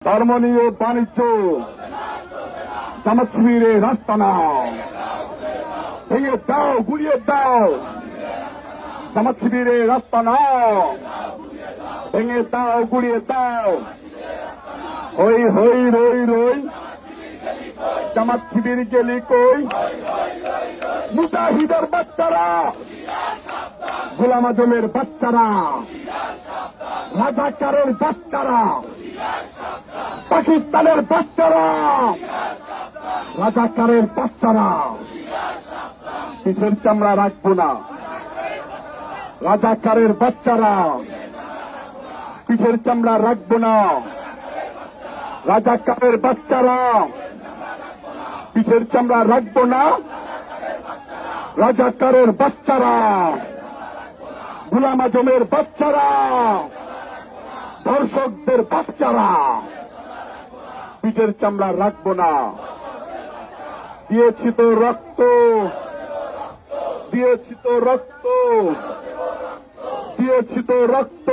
ধর্ম নিয়ে বাণিজ্য জামাত শিবিরের রাস্তা নাও, ভেঙে দাও, গুড়িয়ে দাও। জামাত শিবিরের রাস্তা নাও, ভেঙে দাও, গুড়িয়ে দাও। হই হই রই রই, জামাত শিবির গেলি কই। মুজাহিদের বাচ্চারা, গোলাম আজমের বাচ্চারা, রাজাকারের বাচ্চারা, পাকিস্তানের বাচ্চারা, রাজাকারের বাচ্চারা, পিঠের চামড়া রাখবো না। রাজাকারের বাচ্চারা, পিঠের চামড়া রাখবো না। রাজাকারের বাচ্চারা, পিঠের চামড়া রাখবো না। রাজাকারের বাচ্চারা, গোলাম আজমের বাচ্চারা, ধর্ষকদের বাচ্চারা, পিঠের চামড়া রাখবো না। দিয়েছি তো রক্ত, দিয়েছি তো রক্ত, দিয়েছি তো রক্ত।